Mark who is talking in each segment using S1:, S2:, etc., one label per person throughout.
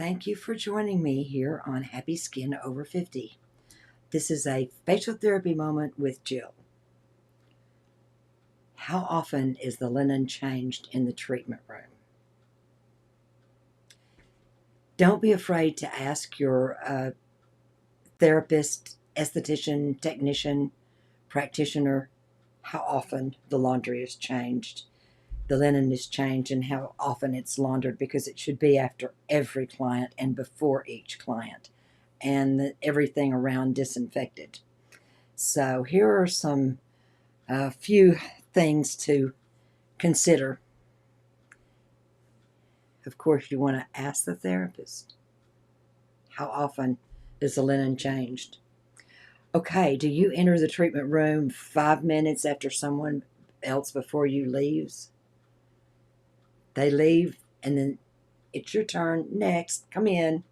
S1: Thank you for joining me here on Happy Skin Over 50. This is a facial therapy moment with Jill. How often is the linen changed in the treatment room? Don't be afraid to ask your therapist, esthetician, technician, practitioner how often the laundry is changed, the linen is changed, and how often it's laundered, because it should be after every client and before each client, and everything around disinfected. So here are some few things to consider. Of course, you want to ask the therapist, how often is the linen changed? Okay, do you enter the treatment room 5 minutes after someone else before you leaves? They leave, and then it's your turn. Next, come in.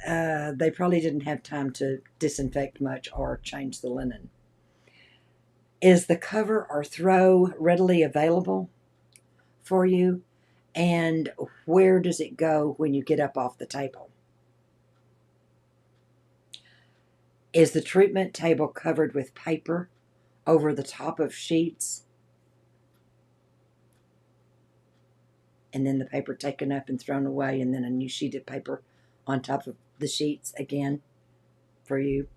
S1: They probably didn't have time to disinfect much or change the linen. Is the cover or throw readily available for you? And where does it go when you get up off the table? Is the treatment table covered with paper over the top of sheets? And then the paper taken up and thrown away, and then a new sheet of paper on top of the sheets again for you?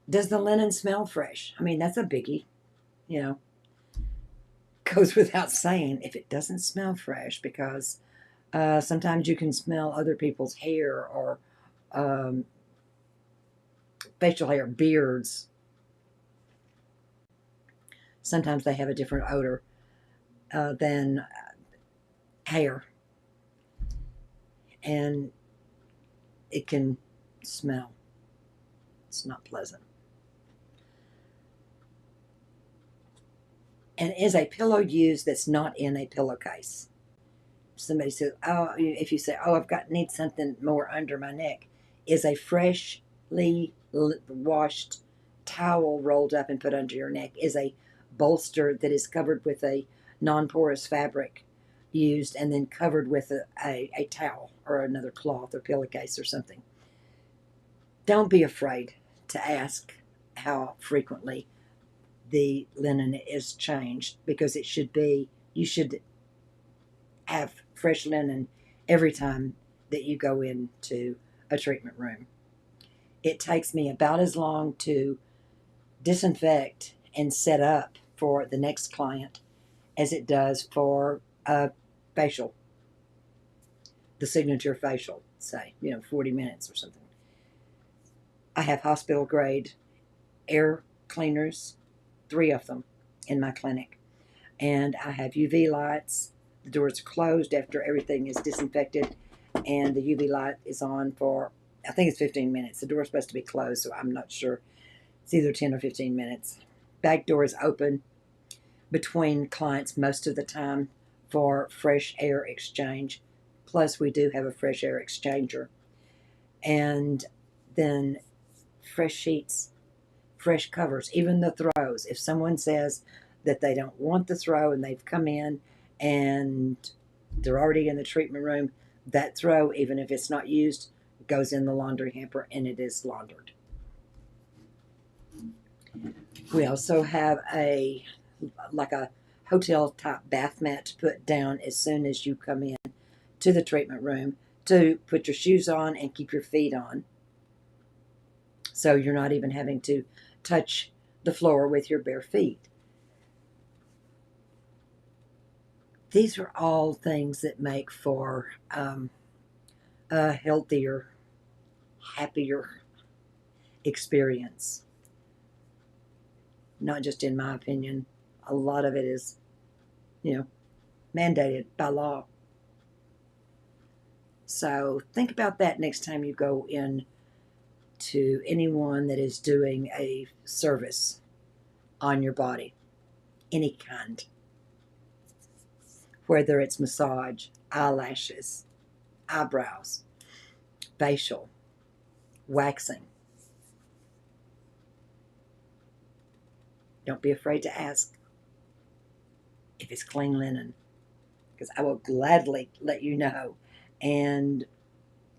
S1: Does the linen smell fresh? I mean, that's a biggie, you know. Goes without saying if it doesn't smell fresh, because sometimes you can smell other people's hair or facial hair, beards. Sometimes they have a different odor than hair, and it can smell. It's not pleasant. And is a pillow used that's not in a pillowcase? Somebody says, "Oh," if you say, "Oh, need something more under my neck," is a freshly washed towel rolled up and put under your neck? Is a bolster that is covered with a non-porous fabric used and then covered with a towel or another cloth or pillowcase or something? Don't be afraid to ask how frequently the linen is changed, because it should be, you should have fresh linen every time that you go into a treatment room. It takes me about as long to disinfect and set up for the next client as it does for a facial, the signature facial, say, 40 minutes or something. I have hospital grade air cleaners, 3 of them in my clinic, and I have UV lights. The doors are closed after everything is disinfected, and the UV light is on for, I think it's 15 minutes. The door's supposed to be closed, so I'm not sure. It's either 10 or 15 minutes. Back door is open between clients most of the time for fresh air exchange. Plus, we do have a fresh air exchanger. And then fresh sheets, fresh covers, even the throws. If someone says that they don't want the throw and they've come in and they're already in the treatment room, that throw, even if it's not used, goes in the laundry hamper and it is laundered. We also have like a hotel type bath mat to put down as soon as you come in to the treatment room, to put your shoes on and keep your feet on, so you're not even having to touch the floor with your bare feet. These are all things that make for a healthier, happier experience. Not just in my opinion. A lot of it is, mandated by law. So think about that next time you go in to anyone that is doing a service on your body, any kind. Whether it's massage, eyelashes, eyebrows, facial, waxing. Don't be afraid to ask if it's clean linen, because I will gladly let you know. And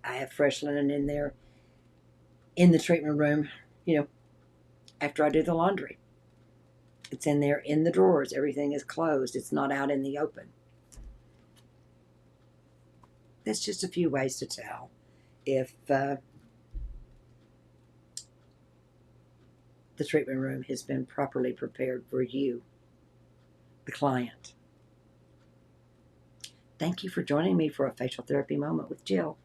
S1: I have fresh linen in there in the treatment room, after I do the laundry. It's in there in the drawers. Everything is closed. It's not out in the open. That's just a few ways to tell if the treatment room has been properly prepared for you, the client. Thank you for joining me for a facial therapy moment with Jill.